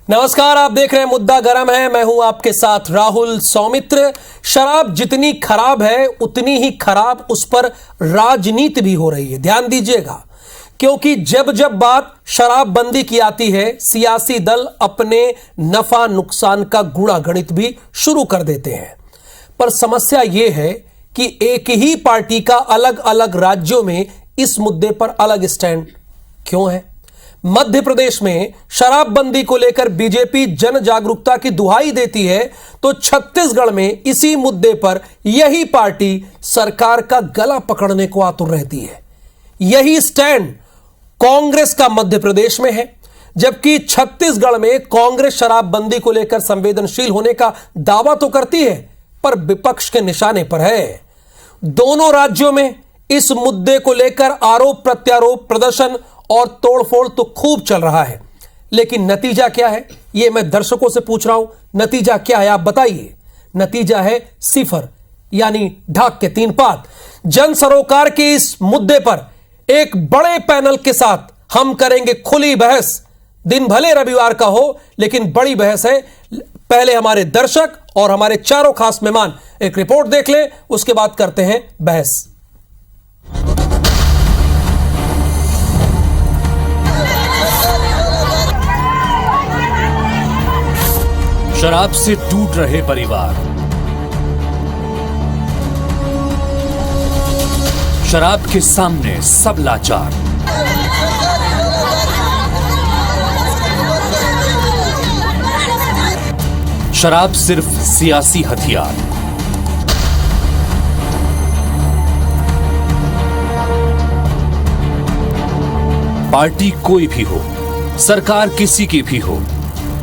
नमस्कार, आप देख रहे हैं मुद्दा गरम है। मैं हूं आपके साथ राहुल सौमित्र। शराब जितनी खराब है उतनी ही खराब उस पर राजनीति भी हो रही है। ध्यान दीजिएगा, क्योंकि जब जब बात शराबबंदी की आती है, सियासी दल अपने नफा नुकसान का गुणा गणित भी शुरू कर देते हैं। पर समस्या यह है कि एक ही पार्टी का अलग अलग राज्यों में इस मुद्दे पर अलग स्टैंड क्यों है। मध्य प्रदेश में शराबबंदी को लेकर बीजेपी जन जागरूकता की दुहाई देती है, तो छत्तीसगढ़ में इसी मुद्दे पर यही पार्टी सरकार का गला पकड़ने को आतुर रहती है। यही स्टैंड कांग्रेस का मध्य प्रदेश में है, जबकि छत्तीसगढ़ में कांग्रेस शराबबंदी को लेकर संवेदनशील होने का दावा तो करती है, पर विपक्ष के निशाने पर है। दोनों राज्यों में इस मुद्दे को लेकर आरोप प्रत्यारोप, प्रदर्शन और तोड़फोड़ तो खूब चल रहा है, लेकिन नतीजा क्या है, यह मैं दर्शकों से पूछ रहा हूं। नतीजा क्या है आप बताइए। नतीजा है सिफर, यानी ढाक के तीन पात। जन सरोकार के इस मुद्दे पर एक बड़े पैनल के साथ हम करेंगे खुली बहस। दिन भले रविवार का हो, लेकिन बड़ी बहस है। पहले हमारे दर्शक और हमारे चारों खास मेहमान एक रिपोर्ट देख लें, उसके बाद करते हैं बहस। शराब से टूट रहे परिवार, शराब के सामने सब लाचार। शराब सिर्फ सियासी हथियार। पार्टी कोई भी हो, सरकार किसी की भी हो,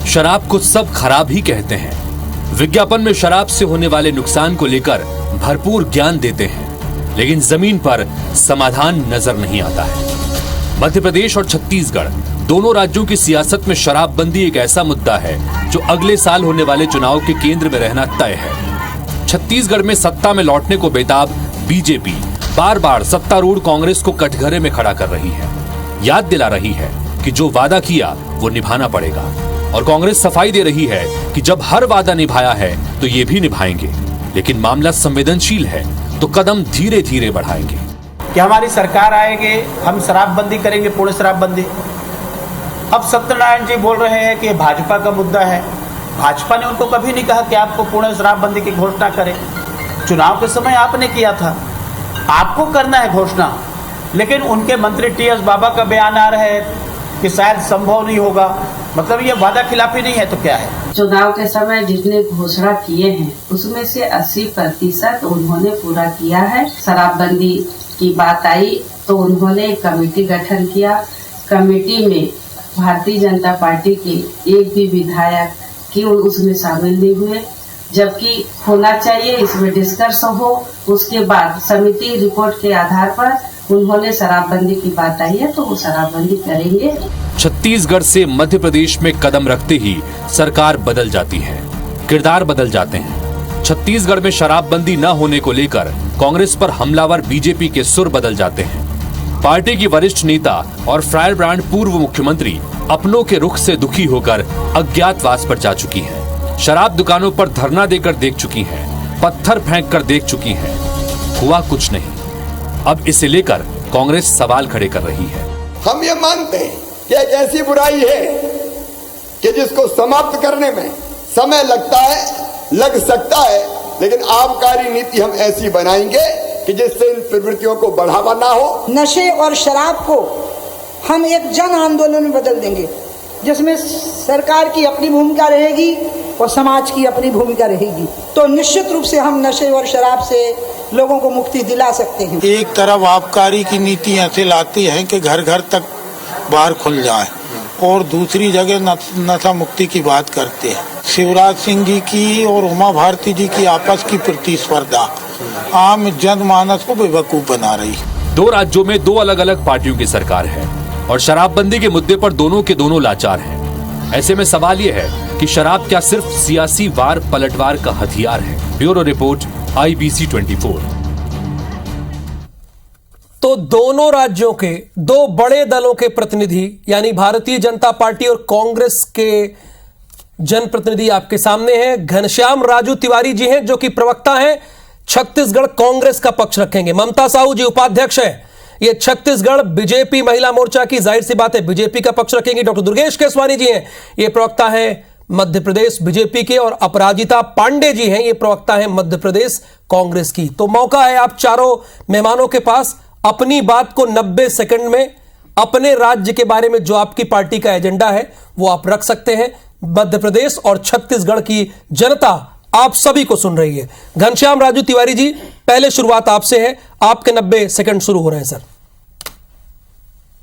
शराब को सब खराब ही कहते हैं। विज्ञापन में शराब से होने वाले नुकसान को लेकर भरपूर ज्ञान देते हैं, लेकिन जमीन पर समाधान नजर नहीं आता है। मध्य प्रदेश और छत्तीसगढ़ दोनों राज्यों की सियासत में शराबबंदी एक ऐसा मुद्दा है जो अगले साल होने वाले चुनाव के केंद्र में रहना तय है। छत्तीसगढ़ में सत्ता में लौटने को बेताब बीजेपी बार बार सत्तारूढ़ कांग्रेस को कटघरे में खड़ा कर रही है, याद दिला रही है कि जो वादा किया वो निभाना पड़ेगा। और कांग्रेस सफाई दे रही है कि जब हर वादा निभाया है तो ये भी निभाएंगे, लेकिन मामला संवेदनशील है तो कदम धीरे धीरे बढ़ाएंगे। कि हमारी सरकार आएगी, हम शराबबंदी करेंगे, पूर्ण शराबबंदी। अब सत्यनारायण जी बोल रहे हैं कि भाजपा का मुद्दा है। भाजपा ने उनको कभी नहीं कहा कि आपको पूर्ण शराबबंदी की घोषणा करें। चुनाव के समय आपने किया था, आपको करना है घोषणा, लेकिन उनके मंत्री टीएस बाबा का बयान आ रहा है कि शायद संभव नहीं होगा। मतलब ये वादा खिलाफी नहीं है तो क्या है। चुनाव के समय जितने घोषणा किए हैं उसमें से 80% उन्होंने पूरा किया है। शराबबंदी की बात आई तो उन्होंने कमेटी गठन किया। कमेटी में भारतीय जनता पार्टी के एक भी विधायक की उसमें शामिल नहीं हुए, जबकि होना चाहिए। इसमें डिस्कस हो, उसके बाद समिति रिपोर्ट के आधार पर उन्होंने शराबबंदी की बात आई है तो वो शराबबंदी करेंगे। छत्तीसगढ़ से मध्य प्रदेश में कदम रखते ही सरकार बदल जाती है, किरदार बदल जाते हैं। छत्तीसगढ़ में शराबबंदी न होने को लेकर कांग्रेस पर हमलावर बीजेपी के सुर बदल जाते हैं। पार्टी की वरिष्ठ नेता और फायर ब्रांड पूर्व मुख्यमंत्री अपनों के रुख से दुखी होकर अज्ञातवास पर जा चुकी हैं। शराब दुकानों पर धरना देकर देख चुकी हैं, पत्थर फेंक कर देख चुकी हैं, हुआ कुछ नहीं। अब इसे लेकर कांग्रेस सवाल खड़े कर रही है। हम ये मानते हैं कि एक ऐसी बुराई है कि जिसको समाप्त करने में समय लगता है, लग सकता है, लेकिन आबकारी नीति हम ऐसी बनाएंगे कि जिससे इन प्रवृत्तियों को बढ़ावा ना हो। नशे और शराब को हम एक जन आंदोलन में बदल देंगे, जिसमें सरकार की अपनी भूमिका रहेगी और समाज की अपनी भूमिका रहेगी। तो निश्चित रूप से हम नशे और शराब से लोगों को मुक्ति दिला सकते हैं। एक तरफ आबकारी की नीति ऐसे लाती है कि घर घर तक बार खुल जाए, और दूसरी जगह नशा मुक्ति की बात करते हैं। शिवराज सिंह जी की और उमा भारती जी की आपस की प्रतिस्पर्धा आम जनमानस को बेवकूफ बना रही है। दो राज्यों में दो अलग अलग पार्टियों की सरकार है और शराबबंदी के मुद्दे पर दोनों के दोनों लाचार हैं। ऐसे में सवाल यह है कि शराब क्या सिर्फ सियासी वार पलटवार का हथियार है। Bureau report IBC 24। तो दोनों राज्यों के दो बड़े दलों के प्रतिनिधि यानी भारतीय जनता पार्टी और कांग्रेस के जनप्रतिनिधि आपके सामने हैं। घनश्याम राजू तिवारी जी हैं जो कि प्रवक्ता हैं, छत्तीसगढ़ कांग्रेस का पक्ष रखेंगे। ममता साहू जी उपाध्यक्ष हैं, ये छत्तीसगढ़ बीजेपी महिला मोर्चा की, जाहिर सी बात है बीजेपी का पक्ष रखेंगे। डॉक्टर दुर्गेश केसवानी जी हैं, ये प्रवक्ता हैं मध्य प्रदेश बीजेपी के, और अपराजिता पांडे जी हैं, ये प्रवक्ता हैं मध्य प्रदेश कांग्रेस की। तो मौका है आप चारों मेहमानों के पास, अपनी बात को 90 सेकंड में अपने राज्य के बारे में जो आपकी पार्टी का एजेंडा है वो आप रख सकते हैं। मध्य प्रदेश और छत्तीसगढ़ की जनता आप सभी को सुन रही है। घनश्याम राजू तिवारी जी, पहले शुरुआत आपसे है, आपके 90 सेकंड शुरू हो रहे हैं सर।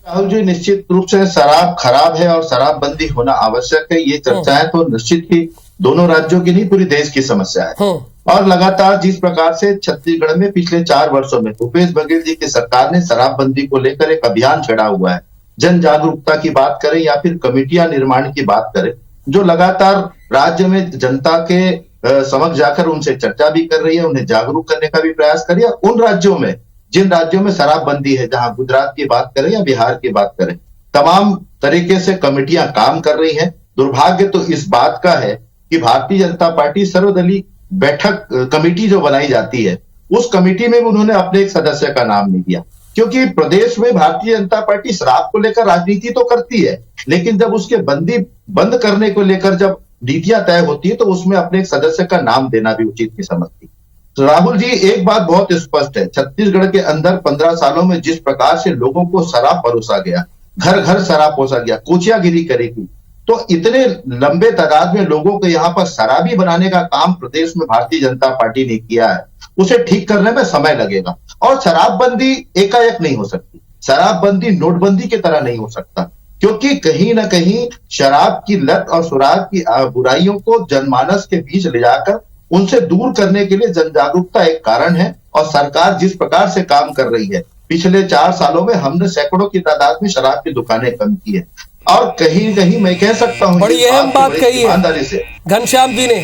राहुल जी, निश्चित रूप से शराब खराब है और शराबबंदी होना आवश्यक है। ये चर्चाएं तो निश्चित ही दोनों राज्यों की नहीं, पूरी देश की समस्या है। और लगातार जिस प्रकार से छत्तीसगढ़ में पिछले 4 वर्षों में भूपेश बघेल जी की सरकार ने शराबबंदी को लेकर एक अभियान छेड़ा हुआ है, जन जागरूकता की बात करें या फिर कमेटियां निर्माण की बात करें, जो लगातार राज्य में जनता के समक्ष जाकर उनसे चर्चा भी कर रही है, उन्हें जागरूक करने का भी प्रयास कर रही है। उन राज्यों में, जिन राज्यों में शराबबंदी है, जहां गुजरात की बात करें या बिहार की बात करें, तमाम तरीके से कमेटियां काम कर रही हैं। दुर्भाग्य तो इस बात का है कि भारतीय जनता पार्टी सर्वदलीय बैठक कमेटी जो बनाई जाती है, उस कमेटी में भी उन्होंने अपने एक सदस्य का नाम नहीं दिया, क्योंकि प्रदेश में भारतीय जनता पार्टी शराब को लेकर राजनीति तो करती है, लेकिन जब उसके बंद करने को लेकर जब नीतियां तय होती है तो उसमें अपने एक सदस्य का नाम देना भी उचित नहीं समझती। तो राहुल जी, एक बात बहुत स्पष्ट है, छत्तीसगढ़ के अंदर 15 सालों में जिस प्रकार से लोगों को शराब परोसा गया, घर घर शराब परोसा गया, कोचियागिरी करेगी, तो इतने लंबे तादाद में लोगों को यहाँ पर शराबी बनाने का काम प्रदेश में भारतीय जनता पार्टी ने किया है, उसे ठीक करने में समय लगेगा। और शराबबंदी एकाएक नहीं हो सकती, शराबबंदी नोटबंदी की तरह नहीं हो सकता, क्योंकि कहीं ना कहीं शराब की लत और शराब की बुराइयों को जनमानस के बीच ले जाकर उनसे दूर करने के लिए जन जागरूकता एक कारण है। और सरकार जिस प्रकार से काम कर रही है, पिछले 4 सालों में हमने सैकड़ों की तादाद में शराब की दुकानें कम की है, और कहीं कहीं मैं कह सकता हूं बड़ी अहम बात कही है से घनश्याम जी ने,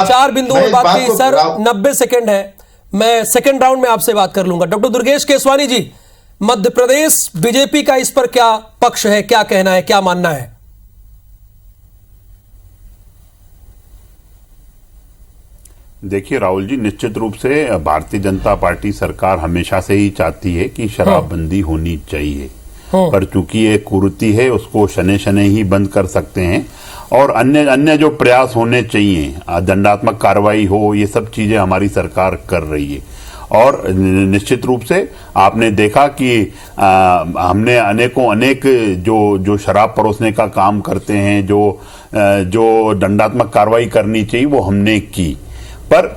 4 बिंदुओं में बात कही सर। 90 सेकंड है, मैं सेकंड राउंड में आपसे बात कर लूंगा। डॉक्टर दुर्गेश केसवानी जी, मध्य प्रदेश बीजेपी का इस पर क्या पक्ष है, क्या कहना है, क्या मानना है? देखिए राहुल जी, निश्चित रूप से भारतीय जनता पार्टी सरकार हमेशा से ही चाहती है कि शराबबंदी होनी चाहिए, पर चूंकि ये कुरीति है उसको शनै शनै ही बंद कर सकते हैं, और अन्य जो प्रयास होने चाहिए, दंडात्मक कार्रवाई हो, ये सब चीजें हमारी सरकार कर रही है। और निश्चित रूप से आपने देखा कि हमने अनेक जो शराब परोसने का काम करते हैं, जो दंडात्मक कार्रवाई करनी चाहिए वो हमने की, पर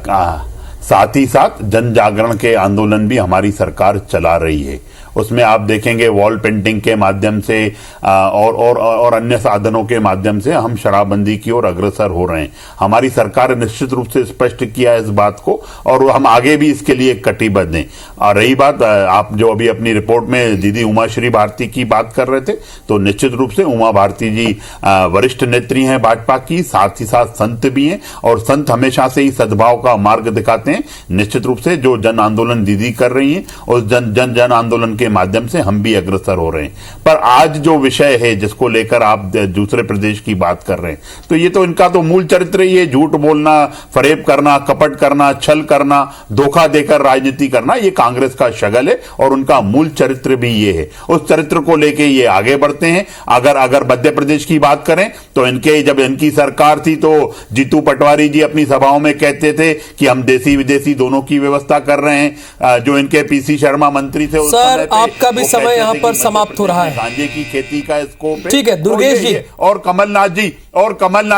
साथ ही साथ जन जागरण के आंदोलन भी हमारी सरकार चला रही है। उसमें आप देखेंगे वॉल पेंटिंग के माध्यम से और अन्य साधनों के माध्यम से हम शराबबंदी की ओर अग्रसर हो रहे हैं। हमारी सरकार ने निश्चित रूप से स्पष्ट किया है इस बात को, और हम आगे भी इसके लिए कटिबद्ध हैं। और रही बात, आप जो अभी अपनी रिपोर्ट में दीदी उमाश्री भारती की बात कर रहे थे, तो निश्चित रूप से उमा भारती जी वरिष्ठ नेत्री हैं भाजपा की, साथ ही साथ संत भी हैं, और संत हमेशा से ही सद्भाव का मार्ग दिखाते हैं। निश्चित रूप से जो जन आंदोलन दीदी कर रही हैं, उस जन आंदोलन के माध्यम से हम भी अग्रसर हो रहे हैं। पर आज जो विषय है जिसको लेकर आप दूसरे प्रदेश की बात कर रहे हैं, तो ये तो इनका तो मूल चरित्र ही है, झूठ बोलना, फरेब करना, कपट करना, छल करना, धोखा देकर राजनीति करना, ये कांग्रेस का शगल है और उनका मूल चरित्र भी ये है। उस चरित्र को लेके ये आगे बढ़ते हैं। अगर मध्य प्रदेश की बात करें तो जब इनकी सरकार थी तो जीतू पटवारी जी अपनी सभाओं में कहते थे कि हम देसी विदेशी दोनों की व्यवस्था कर रहे हैं। जो इनके पीसी शर्मा मंत्री थे उस समय आपका भी समय यहाँ पर समाप्त हो रहा है। गांजे की खेती का स्कोप है। ठीक है दुर्गेश जी और कमलनाथ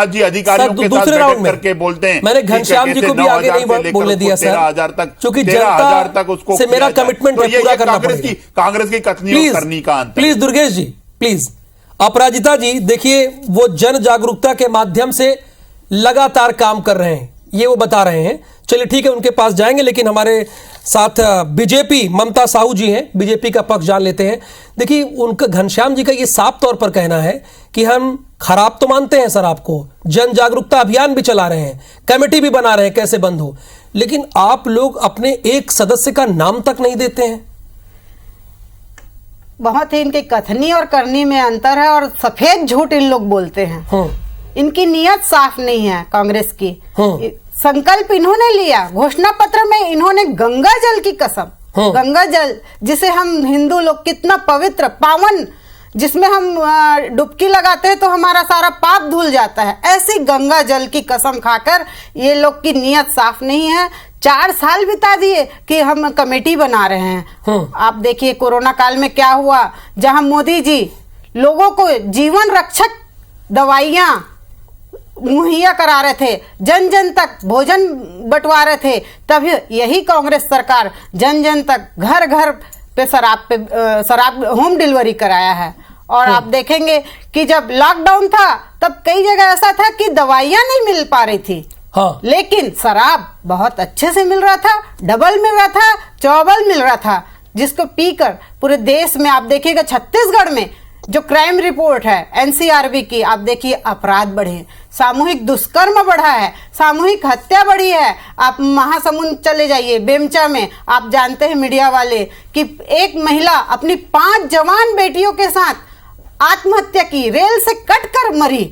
जी अधिकारियों के साथ बैठक करके बोलते हैं। मैंने घनश्याम जी को भी आगे नहीं बोलने दिया सर, 13,000 तक, क्योंकि 13,000 तक उसको से मेरा कमिटमेंट है, पूरा करना पड़ेगा। कांग्रेस की कथनी करनी का अंत। Please Durgesh ji, please. अपराजिता जी, देखिए वो जन जागरूकता के माध्यम से लगातार काम कर रहे हैं, ये वो बता रहे हैं। चलिए ठीक है, उनके पास जाएंगे, लेकिन हमारे साथ बीजेपी ममता साहू जी हैं, बीजेपी का पक्ष जान लेते हैं। देखिए उनका, घनश्याम जी का ये साफ तौर पर कहना है कि हम खराब तो मानते हैं शराब को, जन जागरूकता अभियान भी चला रहे हैं, कमेटी भी बना रहे हैं कैसे बंद हो, लेकिन आप लोग अपने एक सदस्य का नाम तक नहीं देते हैं। बहुत ही इनके कथनी और करनी में अंतर है, और सफेद झूठ इन लोग बोलते हैं। इनकी नीयत साफ नहीं है कांग्रेस की। संकल्प इन्होंने लिया, घोषणा पत्र में इन्होंने गंगा जल की कसम, गंगा जल जिसे हम हिंदू लोग कितना पवित्र पावन, जिसमें हम डुबकी लगाते हैं तो हमारा सारा पाप धुल जाता है, ऐसी गंगा जल की कसम खाकर ये लोग की नीयत साफ नहीं है। 4 साल बिता दिए कि हम कमेटी बना रहे हैं। आप देखिए कोरोना काल में क्या हुआ, जहां मोदी जी लोगों को जीवन रक्षक दवाइयां मुहैया करा रहे थे, जन जन तक भोजन बंटवा रहे थे, तभी यही कांग्रेस सरकार जन जन तक घर घर पे शराब होम डिलीवरी कराया है। और आप देखेंगे कि जब लॉकडाउन था तब कई जगह ऐसा था कि दवाइयां नहीं मिल पा रही थी, लेकिन शराब बहुत अच्छे से मिल रहा था, डबल मिल रहा था, चौबल मिल रहा था, जिसको पीकर पूरे देश में आप देखिएगा छत्तीसगढ़ में जो क्राइम रिपोर्ट है एनसीआरबी की, आप देखिए अपराध बढ़े, सामूहिक दुष्कर्म बढ़ा है, सामूहिक हत्या बढ़ी है। आप महासमुंद चले जाइए, बेमचा में आप जानते हैं मीडिया वाले कि एक महिला अपनी 5 जवान बेटियों के साथ आत्महत्या की, रेल से कटकर मरी।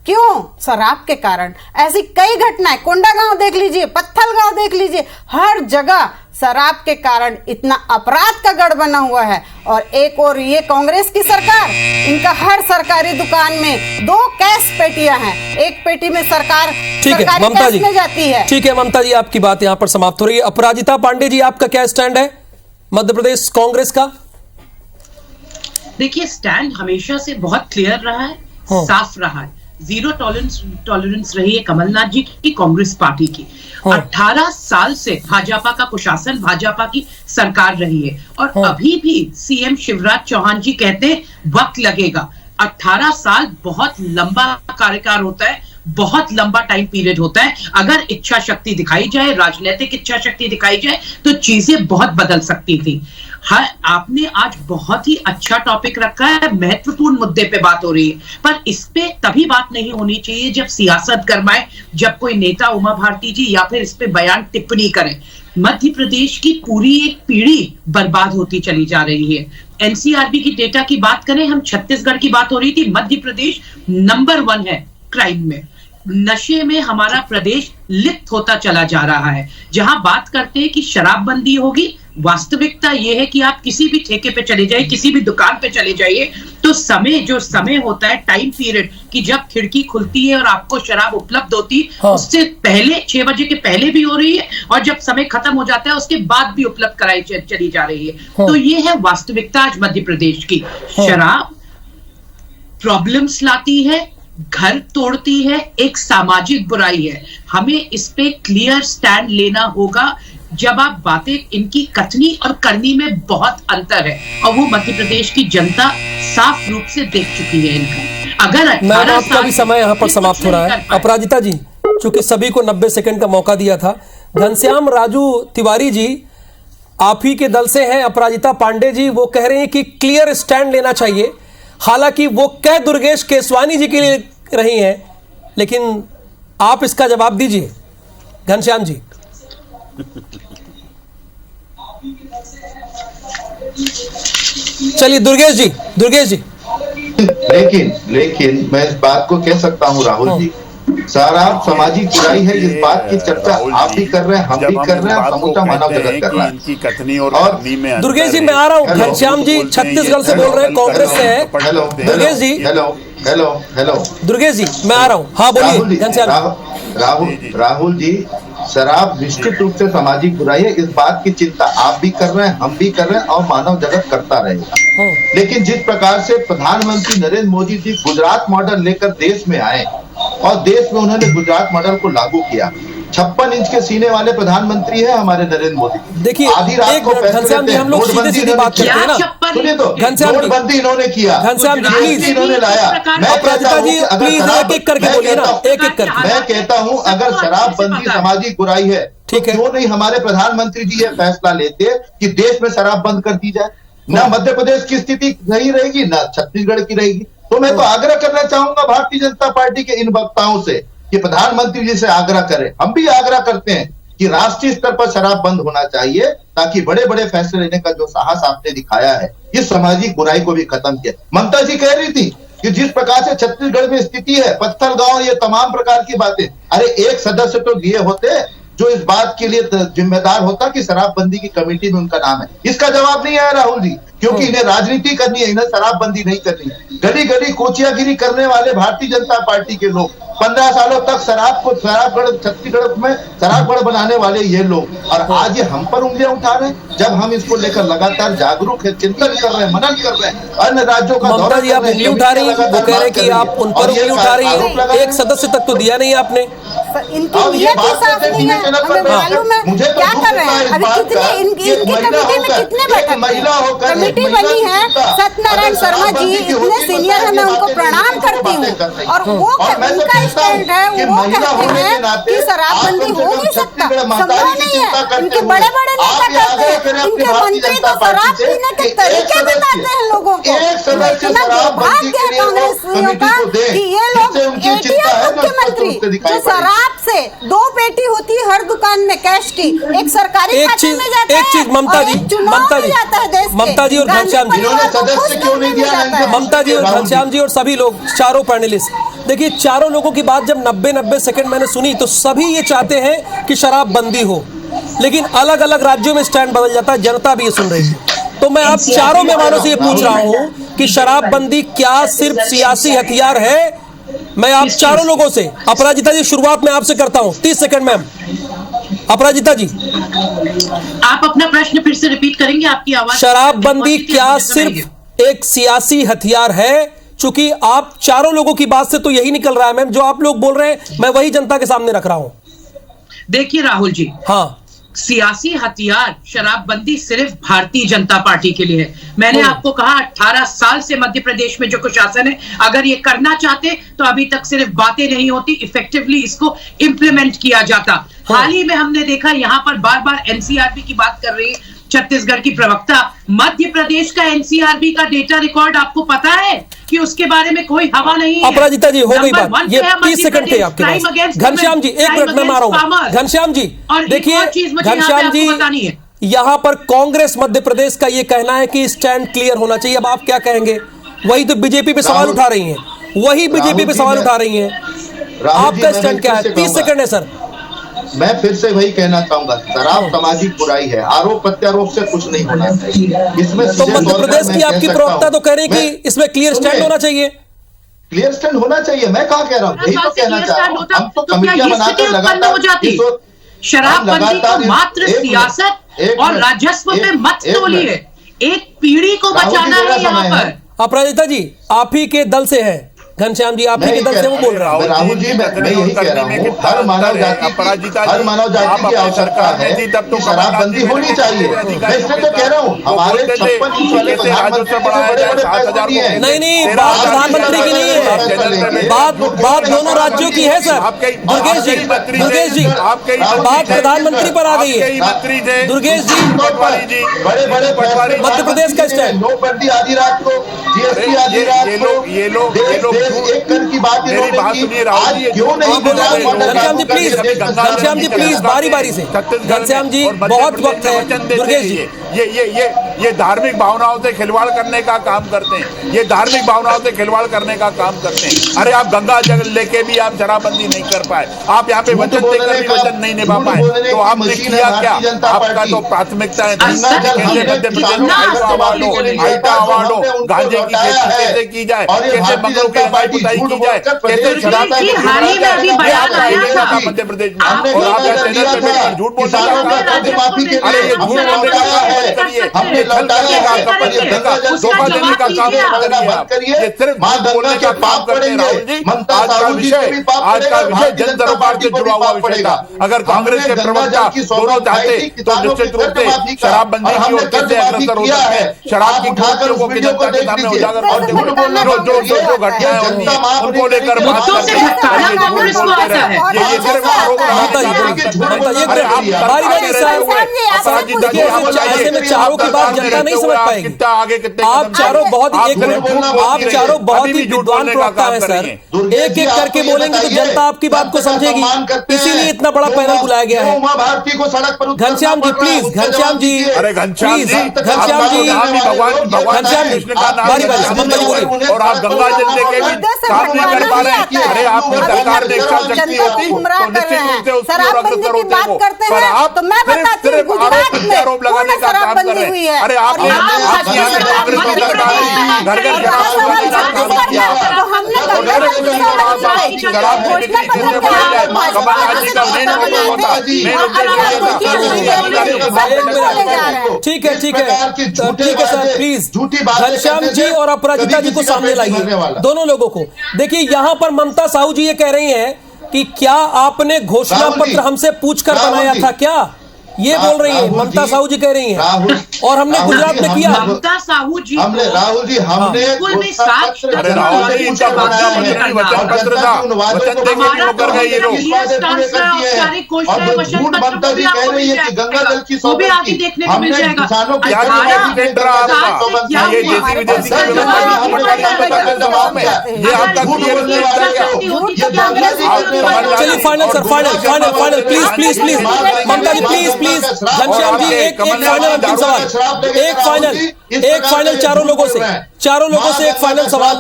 क्यों? शराब के कारण। ऐसी कई घटनाएं, कोंडागांव देख लीजिए, पत्थल गांव देख लीजिए, हर जगह शराब के कारण इतना अपराध का गढ़ बना हुआ है। और एक और ये कांग्रेस की सरकार, इनका हर सरकारी दुकान में 2 कैश पेटियां हैं, एक पेटी में सरकार सरकारी कैश में जाती है। ठीक है ममता जी, आपकी बात यहां पर समाप्त हो रही है। अपराजिता पांडे जी, आपका क्या स्टैंड है मध्य प्रदेश कांग्रेस का? देखिए, स्टैंड हमेशा से बहुत क्लियर रहा है, साफ रहा है। 0 टॉलरेंस रही है कमलनाथ जी की, कांग्रेस पार्टी की। 18 साल से भाजपा का कुशासन, भाजपा की सरकार रही है। और अभी भी सीएम शिवराज चौहान जी कहते हैं वक्त लगेगा। 18 साल बहुत लंबा कार्यकाल होता है, बहुत लंबा टाइम पीरियड होता है। अगर इच्छा शक्ति दिखाई जाए, राजनीतिक इच्छा शक्ति दिखाई जाए, तो चीजें बहुत बदल सकती थी। हाँ, आपने आज बहुत ही अच्छा टॉपिक रखा है, महत्वपूर्ण मुद्दे पे बात हो रही है, पर इस पे तभी बात नहीं होनी चाहिए जब सियासत गरमाए, जब कोई नेता उमा भारती जी या फिर इस पे बयान टिप्पणी करें। मध्य प्रदेश की पूरी एक पीढ़ी बर्बाद होती चली जा रही है। एनसीआरबी की डेटा की बात करें, हम छत्तीसगढ़ की बात हो रही थी, मध्य प्रदेश नंबर 1 है क्राइम में। नशे में हमारा प्रदेश लिप्त होता चला जा रहा है। जहां बात करते हैं कि शराबबंदी होगी, वास्तविकता यह है कि आप किसी भी ठेके पे चले जाइए, किसी भी दुकान पे चले जाइए, तो जो समय होता है, टाइम पीरियड कि जब खिड़की खुलती है और आपको शराब उपलब्ध होती है, उससे पहले 6 बजे के पहले भी हो रही है, और जब समय खत्म हो जाता है उसके बाद भी उपलब्ध कराई चली जा रही है। तो ये है वास्तविकता आज मध्य प्रदेश की। शराब प्रॉब्लम्स लाती है, घर तोड़ती है, एक सामाजिक बुराई है। हमें इस पे क्लियर स्टैंड लेना होगा। जब आप बातें इनकी कथनी और करनी में बहुत अंतर है, और वो मध्य प्रदेश की जनता साफ रूप से देख चुकी है इनका। अगर आपका भी समय यहाँ पर समाप्त हो रहा है। अपराजिता जी, चूंकि सभी को 90 सेकंड का मौका दिया था, घनश्याम राजू तिवारी जी आप ही के दल से हैं, अपराजिता पांडे जी वो कह रहे हैं कि क्लियर स्टैंड लेना चाहिए। हालांकि वो कह दुर्गेश केसवानी जी के लिए रही हैं, लेकिन आप इसका जवाब दीजिए घनश्याम जी। चलिए दुर्गेश जी। लेकिन मैं इस बात को कह सकता हूं राहुल जी, शराब सामाजिक बुराई है, इस बात की चर्चा आप भी कर रहे हैं, हम भी कर रहे हैं, समूचा मानव जगत कर रहा है। इनकी कथनी और दुर्गेश जी मैं आ रहा हूँ, घनश्याम जी छत्तीसगढ़ से बोल रहे हैं, कांग्रेस से है। दुर्गेश जी हेलो दुर्गेश जी मैं आ रहा हूँ, हाँ बोलिए घनश्याम। राहुल जी, शराब निश्चित रूप से सामाजिक बुराई है, इस बात की चिंता आप भी कर रहे हैं, हम भी कर रहे हैं, और मानव जगत करता रहेगा। लेकिन जिस प्रकार से प्रधानमंत्री नरेंद्र मोदी जी गुजरात मॉडल लेकर देश में आए और देश में उन्होंने गुजरात मॉडल को लागू किया, 56 इंच के सीने वाले प्रधानमंत्री है हमारे नरेंद्र मोदी। देखिए आधी रात को घनश्याम जी हम लोग सीधे बात करते हैं ना, सुनिए तो, नोटबंदी इन्होंने किया, घनश्याम जी प्लीज इन्होंने लाया। मैं कहता हूं प्लीज एक-एक करके बोलिए ना, एक-एक करके। मैं कहता हूं अगर शराबबंदी सामाजिक बुराई है, ठीक है, क्यों नहीं हमारे प्रधानमंत्री जी ये फैसला लेते कि देश में शराब बंद कर दी जाए। ना मध्य प्रदेश की स्थिति सही रहेगी, ना छत्तीसगढ़ की रहेगी। तो मैं तो आग्रह करना चाहूंगा भारतीय जनता पार्टी के इन वक्ताओं से कि प्रधानमंत्री जी से आग्रह करें, हम भी आग्रह करते हैं कि राष्ट्रीय स्तर पर शराब बंद होना चाहिए, ताकि बड़े बड़े फैसले लेने का जो साहस आपने दिखाया है, इस सामाजिक बुराई को भी खत्म किया। ममता जी कह रही थी कि जिस प्रकार से छत्तीसगढ़ में स्थिति है, पत्थर गांव, ये तमाम प्रकार की बातें, अरे एक सदस्य तो दिए होते जो इस बात के लिए जिम्मेदार होता कि शराबबंदी की कमेटी में उनका नाम है। इसका जवाब नहीं आया राहुल जी, क्योंकि इन्हें राजनीति करनी है, इन्हें शराबबंदी नहीं करनी है। गली गली कोचियागिरी करने वाले भारतीय जनता पार्टी के लोग, 15 सालों तक शराबगढ़ छत्तीसगढ़ में शराबगढ़ बनाने वाले ये लोग, और आज ये हम पर उंगलियां उठा रहे हैं, जब हम इसको लेकर लगातार जागरूक है, चिंतन कर रहे हैं, मनन कर रहे हैं, अन्य राज्यों का ममता जी आप उंगली उठा रही हैं, वो कह रहे हैं कि आप उन पर उंगली उठा रही हैं, एक सदस्य तक तो दिया नहीं आपने। इनकी नीयत ही साफ नहीं है, हमें मालूम है क्या कर रहे हैं। अभी कितने इनकी कमेटी में कितने बैठक कमेटी बनी है, सत्यनारायण शर्मा जी इतने सीनियर है, मैं उनको प्रणाम करती हूँ, और वो उनका स्टैंड है, वो कहते हैं कि शराबबंदी हो नहीं सकता, संभव नहीं है। इनके बड़े बड़े नेता कहते हैं, इनके मंत्री तो शराब पीने के तरीके बताते हैं लोगों को। इतना दुर्भाग्य है कांग्रेसियों का कि ये लोग एटीएम मुख्यमंत्री जो शराब से 2 पेटी होती है हर दुकान में कैश की, एक सरकारी खाते में जाता है, एक चीज ममता जी और घनश्याम जी, ममता जी और घनश्याम जी और सभी लोग, चारों पैनलिस्ट, देखिए चारों लोगों की बात जब 90 सेकंड मैंने सुनी तो सभी ये चाहते हैं कि शराबबंदी हो, लेकिन अलग अलग राज्यों में स्टैंड बदल जाता है, जनता भी ये सुन रही है। तो मैं आप चारों मेहमानों से ये पूछ रहा हूं कि शराबबंदी क्या सिर्फ सियासी हथियार है? मैं आप चारों लोगों से, अपराजिता जी शुरुआत में आपसे करता हूं, 30 सेकंड मैम। अपराजिता जी आप अपना प्रश्न फिर से रिपीट करेंगे, आपकी आवाज। शराबबंदी क्या सिर्फ एक सियासी हथियार है? चूंकि आप चारों लोगों की बात से तो यही निकल रहा है मैम, जो आप लोग बोल रहे हैं मैं वही जनता के सामने रख रहा हूं। देखिए राहुल जी, हाँ, सियासी हथियार शराबबंदी सिर्फ भारतीय जनता पार्टी के लिए है। मैंने आपको कहा 18 साल से मध्य प्रदेश में जो कुशासन है, अगर ये करना चाहते तो अभी तक सिर्फ बातें नहीं होती, इफेक्टिवली इसको इंप्लीमेंट किया जाता। हाल ही में हमने देखा यहां पर बार बार एनसीआरबी की बात कर रही है छत्तीसगढ़ की प्रवक्ता, मध्य प्रदेश का एनसीआरबी का डेटा रिकॉर्ड आपको पता है कि उसके बारे में कोई हवा नहीं है। अपराजिता जी हो गई बात, ये 30 सेकंड थे आपके पास। घनश्याम जी एक मिनट में मारा हूं। घनश्याम जी देखिए, घनश्याम जी यहां पर कांग्रेस मध्य प्रदेश का ये कहना है कि स्टैंड क्लियर होना चाहिए, अब आप क्या कहेंगे? वही तो बीजेपी पे सवाल उठा रही हैं, वही बीजेपी पे सवाल उठा रही हैं, आपका स्टैंड क्या है? 30 सेकंड है सर। मैं फिर से वही कहना चाहूंगा, शराब सामाजिक बुराई है, आरोप प्रत्यारोप से कुछ नहीं होना चाहिए इसमें। तो मध्य प्रदेश की आपकी प्रवक्ता तो कह रही कि इसमें क्लियर स्टैंड होना चाहिए, क्लियर स्टैंड होना चाहिए। मैं कहा कह रहा हूँ, यही तो कहना चाह रहा हूँ। हम तो कमेटियां बनाकर लगातार शराबबंदी को मात्र सियासत और राजस्व में मत तोलिए, एक पीढ़ी को बचाना है यहाँ पर। अपराजिता जी आप ही के दल से है, घनश्याम जी आप ही के दल से वो बोल रहे हैं। राहुल जी मैं यही कह रहा हूँ, हर मानव जाति की आवश्यकता है कि शराबबंदी होनी चाहिए। मैं इसलिए तो कह रहा हूँ, हमारे 56 इंच वाले प्रधानमंत्री बड़े-बड़े पैसे दिए हैं। नहीं, बात प्रधानमंत्री की नहीं है, बात दोनों राज्यों की है सर। दुर्गेश जी बात प्रधानमंत्री पर आ गई है। दुर्गेश जी बड़े मध्य प्रदेश का स्टैंड, नोटबंदी आधी रात को, जीएसटी आधी रात को, ये लोग एक कर की बात मेरी बात सुनिए राहुल जी, क्यों नहीं? घनश्याम जी प्लीज बारी से, घनश्याम जी बहुत वक्त है। दुर्गेश जी ये धार्मिक भावनाओं से खिलवाड़ करने का काम करते हैं, ये धार्मिक भावनाओं से खिलवाड़ करने का काम करते हैं। अरे आप गंगा जल लेके भी आप शराबबंदी नहीं कर पाए, आप यहाँ पे वचन देकर भी वचन नहीं निभा पाए, तो आपने किया क्या? आपका तो प्राथमिकता है आईटा अवार्ड हो, गांजे की खेती कैसे की जाए, कैसे मंगलों की पुताई की जाए, कैसे शराब मध्य प्रदेश में, और आप झूठ बोलते हैं। अरे ये झूठ बोलने का हमने धोखा देने का काम करिए, ये सिर्फ बोलने का काम करते हैं राहुल जी। आज का विषय जन दरबार से जुड़ा हुआ विषय था। अगर कांग्रेस के प्रवक्ता दोनों चाहते तो निश्चित रूप से शराबबंदी की ओर कैसे अग्रसर हो सकते हैं, शराब की कुर्सियों को जनता के सामने उजागर करते हुए जो घटनाएं होती हैं उनको लेकर बात करते हैं। ये सिर्फ आरोप लगाते हैं। ऐसे में चारों की बात जनता नहीं समझ पाएगी। आप चारों बहुत ही, एक मिनट, आप चारों बहुत ही विद्वान प्रवक्ता है सर, एक एक करके बोलेंगे तो जनता आपकी बात को समझेगी, इसीलिए इतना बड़ा पैनल बुलाया गया है। उमा भारती को सड़क पर घनश्याम जी प्लीज, घनश्याम जी, अरे घनश्याम जी, घनश्याम जी, भगवान कृष्ण का नाम बोलिए और आप गंगा जल लेके भी काम नहीं कर पा रहे हैं। अरे आपकी सरकार में इच्छा शक्ति होती तो निश्चित रूप से उसकी और अग्रसर होते हो, पर आप सिर्फ आरोप लगाने का काम कर रहे हैं। अरे आपने कांग्रेस की सरकार में घर घर काम किया, शराब की बिक्री छूने पड़ जाए, कमलनाथ जी का मेन उद्देश्य होता, ठीक है ठीक है ठीक है सर, प्लीज घनश्याम जी और अपराजिता जी को सामने लाइए, दोनों लोगों को। देखिए यहाँ पर ममता साहू जी ये कह रही हैं कि क्या आपने घोषणा पत्र हमसे पूछकर बनाया था क्या, ये बोल रही है ममता साहू जी, कह रही हैं। और हमने गुजरात में किया, ममता साहू जी हमने राहुल जी हमने झूठ ममता जी कह रही है कि गंगा जल की देखने को मिल जाएगा। चलिए final sir, final final final please please please Mamata ji please please. Ghanshyam ji एक फाइनल अंतिम सवाल, एक फाइनल चारों लोगों से एक फाइनल सवाल,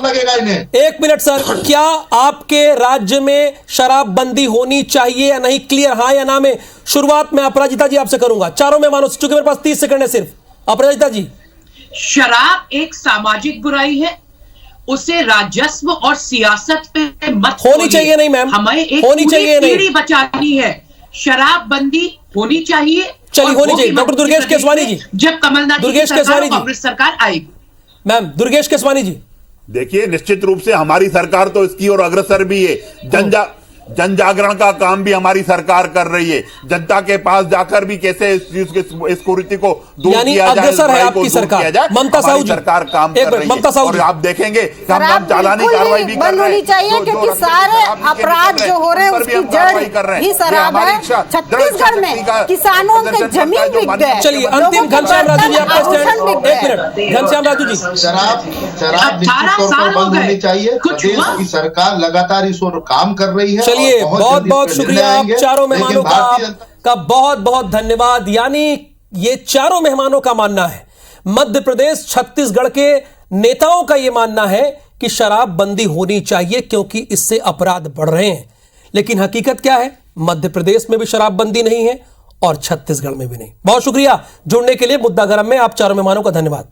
एक मिनट सर, क्या आपके राज्य में शराबबंदी होनी चाहिए या नहीं, क्लियर हाँ या ना में? शुरुआत में अपराजिता जी आपसे करूंगा, चारों मेहमानों से, चूंकि मेरे पास 30 सेकंड है सिर्फ। अपराजिता जी, शराब एक सामाजिक बुराई है, उसे राजस्व और सियासत पे मत होनी चाहिए नहीं मैम, हमें एक होनी चाहिए नहीं, पीढ़ी बचानी है, शराबबंदी होनी चाहिए, चलिए होनी चाहिए। डॉक्टर दुर्गेश केसवानी जी, जब कमलनाथ दुर्गेश केसवानी जी, कांग्रेस सरकार आएगी। मैम दुर्गेश केसवानी जी, देखिए निश्चित रूप से हमारी सरकार तो इसकी और अग्रसर भी है, जन जागरण का काम भी हमारी सरकार कर रही है, जनता के पास जाकर भी कैसे इस कुरीति को दूर किया जाए, अग्रसर है आपकी सरकार। ममता साहू जी, सरकार काम कर रही है और आप देखेंगे कि हम चालानी कार्रवाई भी कर रहे हैं, चाहिए क्योंकि सारे अपराध जो हो रहे हैं उसकी जड़ ही शराब है। छत्तीसगढ़ में किसानों के जमीन बिक गए। चलिए अंतिम, घनश्याम राजू जी आपका स्टैंड, एक मिनट घनश्याम राजू जी। शराब निश्चित तौर पर बंद होनी चाहिए, प्रदेश की सरकार लगातार इस ओर काम कर रही है। चलिए बहुत बहुत शुक्रिया आप चारों मेहमानों का बहुत बहुत धन्यवाद। यानी ये चारों मेहमानों का मानना है, मध्य प्रदेश छत्तीसगढ़ के नेताओं का यह मानना है कि शराब बंदी होनी चाहिए क्योंकि इससे अपराध बढ़ रहे हैं। लेकिन हकीकत क्या है, मध्य प्रदेश में भी शराब बंदी नहीं है और छत्तीसगढ़ में भी नहीं। बहुत शुक्रिया जुड़ने के लिए मुद्दा गरम में आप चारों मेहमानों का धन्यवाद।